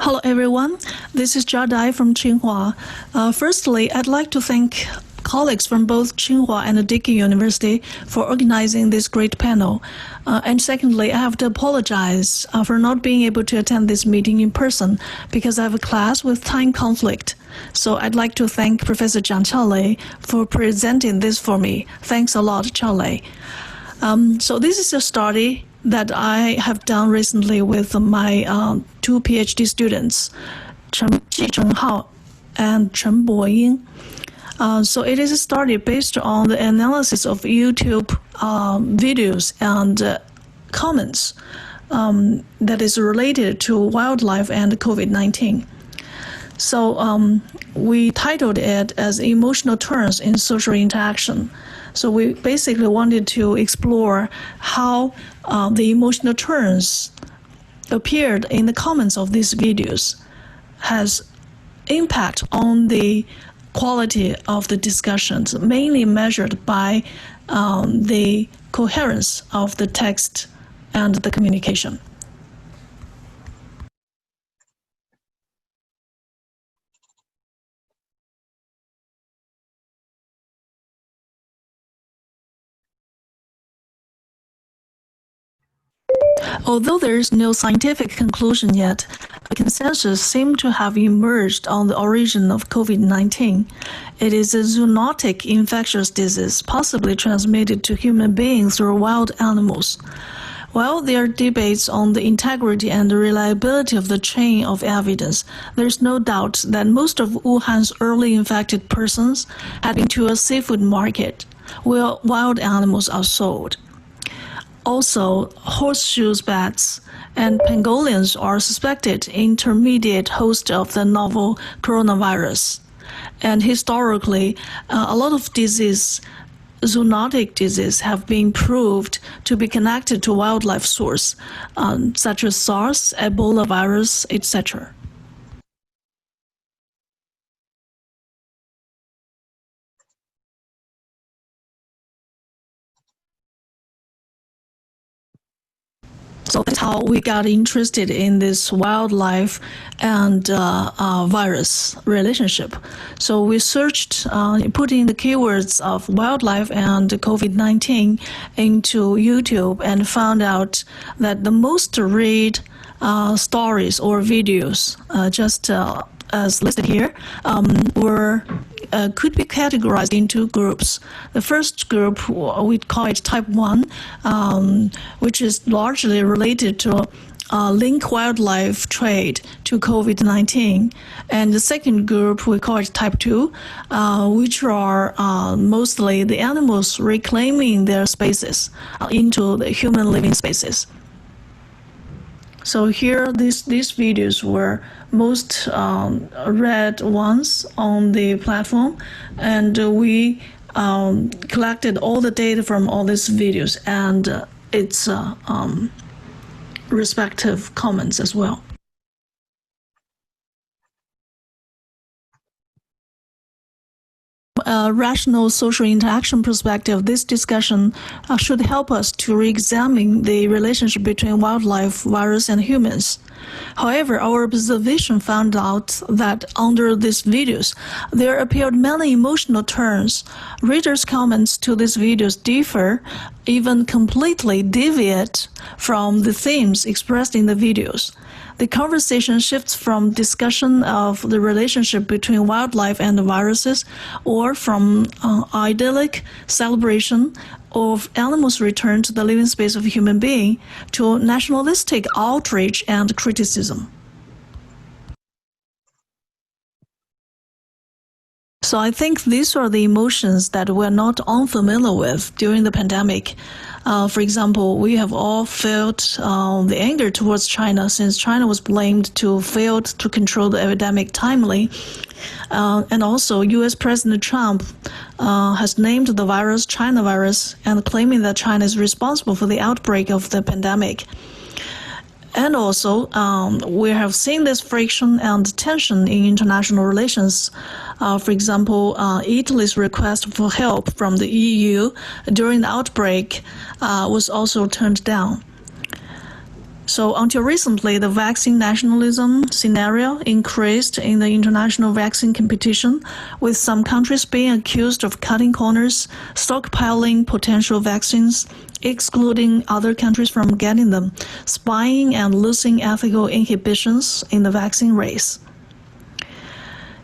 Hello everyone, this is Jia Dai from Tsinghua. Firstly, I'd like to thank colleagues from both Tsinghua and Deakin University for organizing this great panel. And secondly, I have to apologize for not being able to attend this meeting in person because I have a class with time conflict. So I'd like to thank Professor Jiang Qiaolei for presenting this for me. Thanks a lot, Qiaolei. So this is a study that I have done recently with my two PhD students, Chen Hao and Chen Boying. So it is a study based on the analysis of YouTube videos and comments that is related to wildlife and COVID-19. So we titled it as Emotional Turns in Social Interaction. So we basically wanted to explore how the emotional turns appeared in the comments of these videos has impact on the quality of the discussions, mainly measured by the coherence of the text and the communication. Although there is no scientific conclusion yet, a consensus seems to have emerged on the origin of COVID-19. It is a zoonotic infectious disease possibly transmitted to human beings through wild animals. While there are debates on the integrity and the reliability of the chain of evidence, there is no doubt that most of Wuhan's early infected persons had been to a seafood market where wild animals are sold. Also, horseshoe bats and pangolins are suspected intermediate hosts of the novel coronavirus. And historically, a lot of zoonotic disease have been proved to be connected to wildlife source, such as SARS, Ebola virus, etc. So that's how we got interested in this wildlife and virus relationship. So we searched, putting the keywords of wildlife and COVID-19 into YouTube and found out that the most read stories or videos, just as listed here, could be categorized into groups. The first group, we call it type 1, which is largely related to link wildlife trade to COVID-19. And the second group, we call it type 2, which are mostly the animals reclaiming their spaces into the human living spaces. So here, these videos were most read ones on the platform, and we collected all the data from all these videos and its respective comments as well. A rational social interaction perspective, this discussion should help us to re-examine the relationship between wildlife, virus, and humans. However, our observation found out that under these videos, there appeared many emotional turns. Readers' comments to these videos differ, even completely deviate from the themes expressed in the videos. The conversation shifts from discussion of the relationship between wildlife and the viruses, or from idyllic celebration of animals' return to the living space of a human being to nationalistic outrage and criticism. So I think these are the emotions that we're not unfamiliar with during the pandemic. For example, we have all felt the anger towards China since China was blamed to fail to control the epidemic timely. And also, U.S. President Trump has named the virus China virus and claiming that China is responsible for the outbreak of the pandemic. And also, we have seen this friction and tension in international relations. For example, Italy's request for help from the EU during the outbreak was also turned down. So until recently, the vaccine nationalism scenario increased in the international vaccine competition, with some countries being accused of cutting corners, stockpiling potential vaccines, excluding other countries from getting them, spying and losing ethical inhibitions in the vaccine race.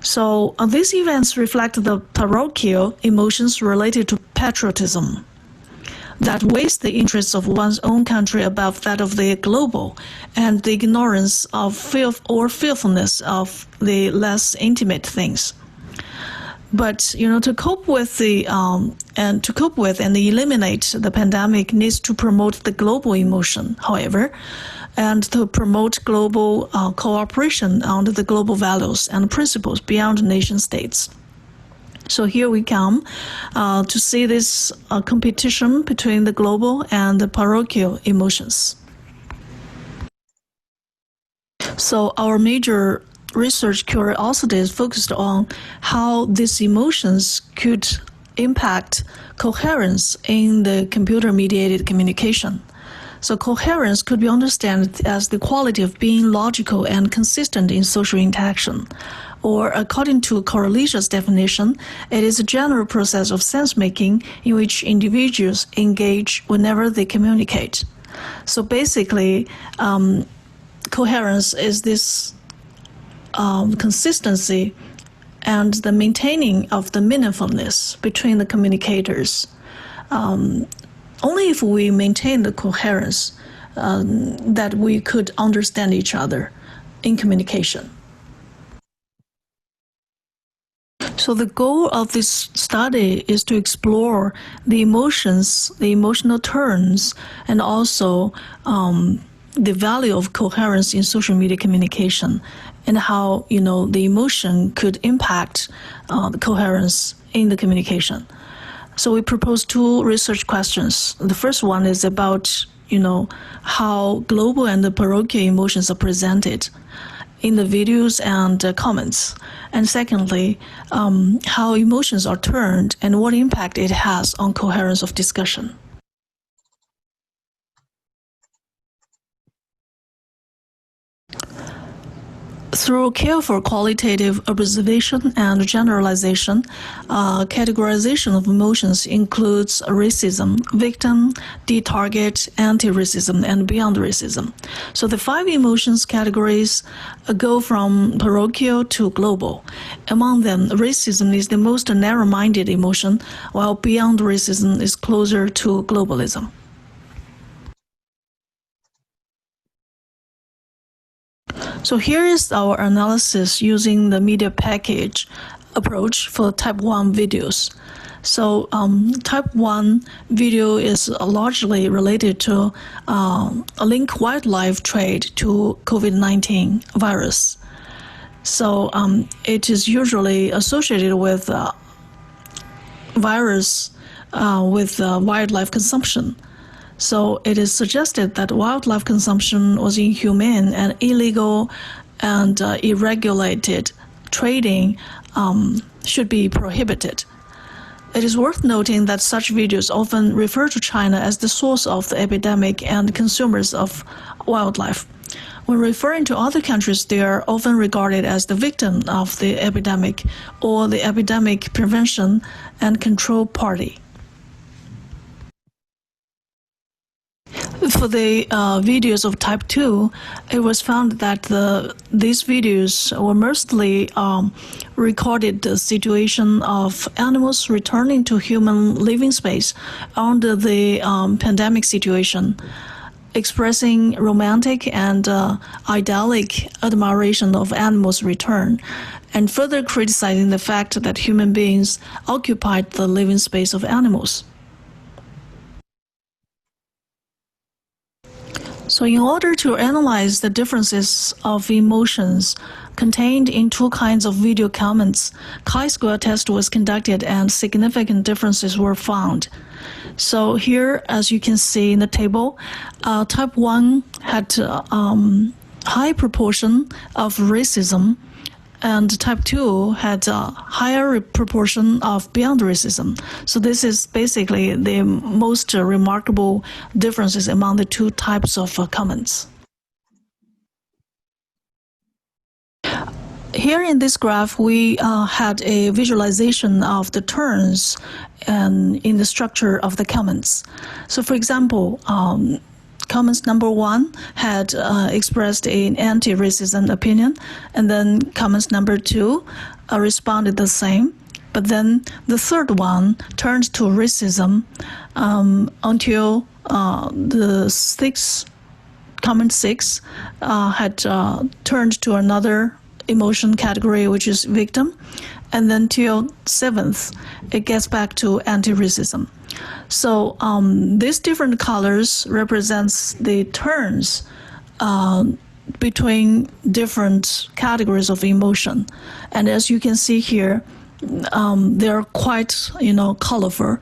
So these events reflect the parochial emotions related to patriotism that weighs the interests of one's own country above that of the global, and the ignorance of fearfulness of the less intimate things. But to cope with and eliminate the pandemic needs to promote the global emotion, however, and to promote global cooperation under the global values and principles beyond nation states. So here we come to see this competition between the global and the parochial emotions. So our major research curiosity is focused on how these emotions could impact coherence in the computer-mediated communication. So coherence could be understood as the quality of being logical and consistent in social interaction. Or according to Correlatius' definition, it is a general process of sense-making in which individuals engage whenever they communicate. So basically, coherence is this consistency and the maintaining of the meaningfulness between the communicators. Only if we maintain the coherence that we could understand each other in communication. So the goal of this study is to explore the emotions, the emotional turns, and also the value of coherence in social media communication, and how the emotion could impact the coherence in the communication. So we propose two research questions. The first one is about how global and the parochial emotions are presented in the videos and comments. And secondly, how emotions are turned and what impact it has on coherence of discussion. Through careful qualitative observation and generalization, categorization of emotions includes racism, victim, de-target, anti-racism, and beyond racism. So the 5 emotions categories go from parochial to global. Among them, racism is the most narrow-minded emotion, while beyond racism is closer to globalism. So here is our analysis using the media package approach for type 1 videos. So type 1 video is largely related to link wildlife trade to COVID-19 virus. So it is usually associated with virus with wildlife consumption. So it is suggested that wildlife consumption was inhumane and illegal, and irregulated trading should be prohibited. It is worth noting that such videos often refer to China as the source of the epidemic and consumers of wildlife. When referring to other countries, they are often regarded as the victim of the epidemic or the epidemic prevention and control party. For the videos of type 2, it was found that these videos were mostly recorded the situation of animals returning to human living space under the pandemic situation, expressing romantic and idyllic admiration of animals' return, and further criticizing the fact that human beings occupied the living space of animals. So in order to analyze the differences of emotions contained in 2 kinds of video comments, Chisquare Test was conducted and significant differences were found. So here, as you can see in the table, type 1 had high proportion of racism, and type 2 had a higher proportion of beyond racism. So this is basically the most remarkable differences among the 2 types of comments. here in this graph, we had a visualization of the turns in the structure of the comments. So for example, comments number 1 had expressed an anti-racism opinion, and then comments number 2 responded the same. But then the third one turned to racism until the comment 6 had turned to another emotion category, which is victim, and then till 7th, it gets back to anti-racism. So these different colors represents the turns between different categories of emotion, and as you can see here, they are quite, colorful.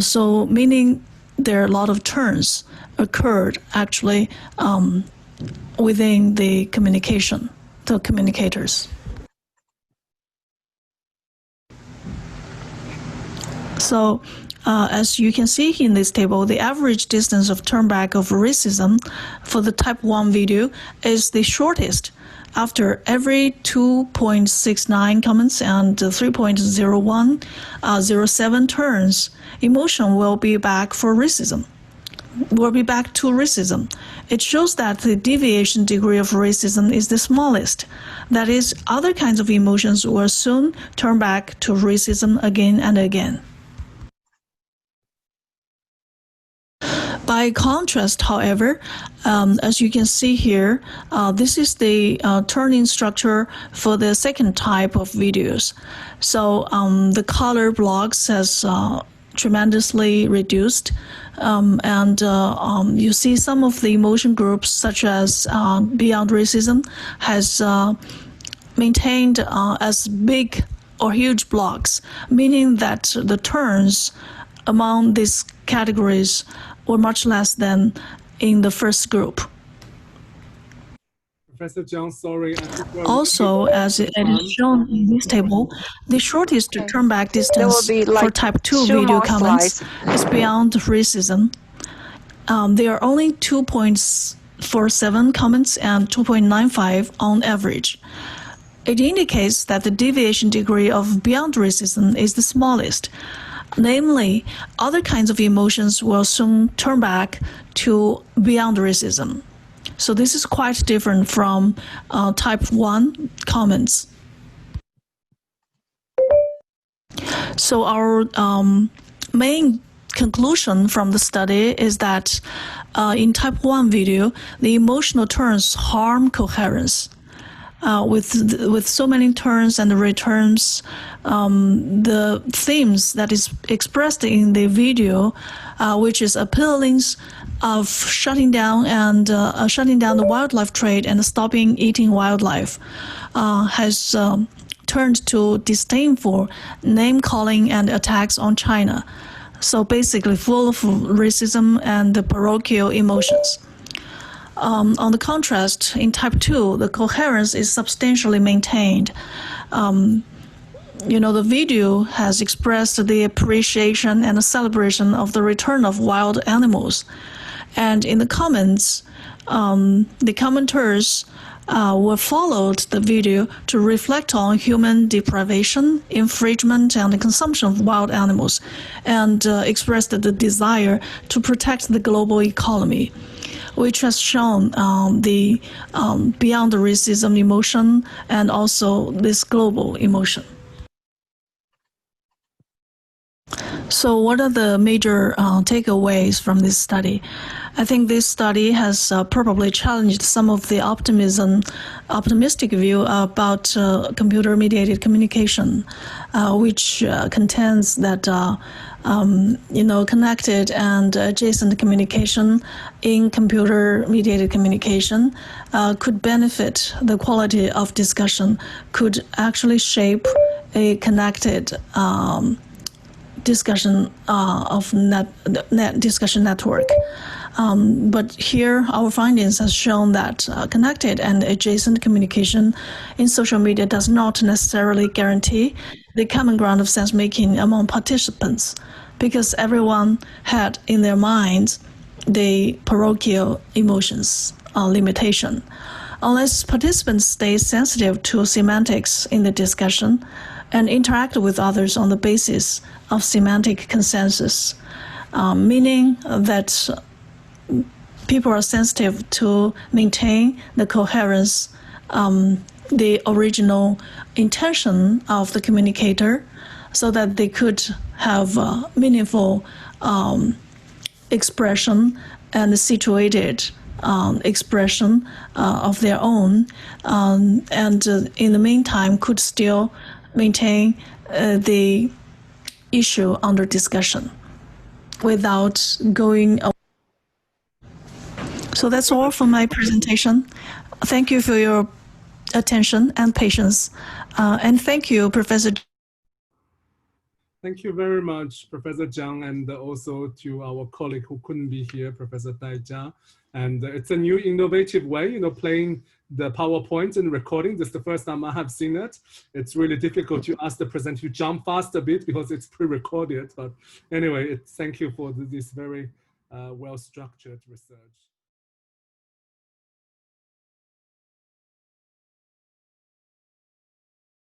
So meaning there are a lot of turns occurred actually within the communicators. So as you can see in this table, the average distance of turnback of racism for the type 1 video is the shortest. After every 2.69 comments and 3.07 turns, emotion will be back to racism. It shows that the deviation degree of racism is the smallest. That is, other kinds of emotions will soon turn back to racism again and again. By contrast, however, as you can see here, this is the turning structure for the second type of videos. So the color blocks has tremendously reduced, and you see some of the emotion groups, such as Beyond Racism, has maintained as big or huge blocks, meaning that the turns among these categories were much less than in the first group. Professor John, sorry. Also, as it is shown in this table, the shortest turnback distance for type 2 video comments is Beyond Racism. There are only 2.47 comments and 2.95 on average. It indicates that the deviation degree of Beyond Racism is the smallest. Namely, other kinds of emotions will soon turn back to Beyond Racism. So this is quite different from type 1 comments. So our main conclusion from the study is that in type 1 video, the emotional turns harm coherence. With so many turns and returns, the themes that is expressed in the video, which is appealing of shutting down the wildlife trade and stopping eating wildlife, has turned to disdain for name calling and attacks on China. So basically, full of racism and the parochial emotions. On the contrast, in type 2, the coherence is substantially maintained. The video has expressed the appreciation and the celebration of the return of wild animals. And in the comments, the commenters were followed the video to reflect on human deprivation, infringement, and the consumption of wild animals, and expressed the desire to protect the global economy, which has shown the beyond the racism emotion and also this global emotion. So what are the major takeaways from this study? I think this study has probably challenged some of the optimistic view about computer-mediated communication, which contends that connected and adjacent communication in computer-mediated communication could benefit the quality of discussion, could actually shape a connected discussion of discussion network. But here our findings has shown that connected and adjacent communication in social media does not necessarily guarantee the common ground of sense making among participants, because everyone had in their minds the parochial emotions limitation. unless participants stay sensitive to semantics in the discussion and interact with others on the basis of semantic consensus, meaning that people are sensitive to maintain the coherence, the original intention of the communicator, so that they could have meaningful expression and situated expression of their own, and in the meantime could still maintain the issue under discussion without going away. So that's all for my presentation. Thank you for your attention and patience. And thank you, Professor. Thank you very much, Professor Zhang, and also to our colleague who couldn't be here, Professor Dai Jia. And it's a new innovative way, playing the PowerPoint and recording. This is the first time I have seen it. It's really difficult to ask the presenter to jump fast a bit because it's pre-recorded. But anyway, thank you for this very well-structured research.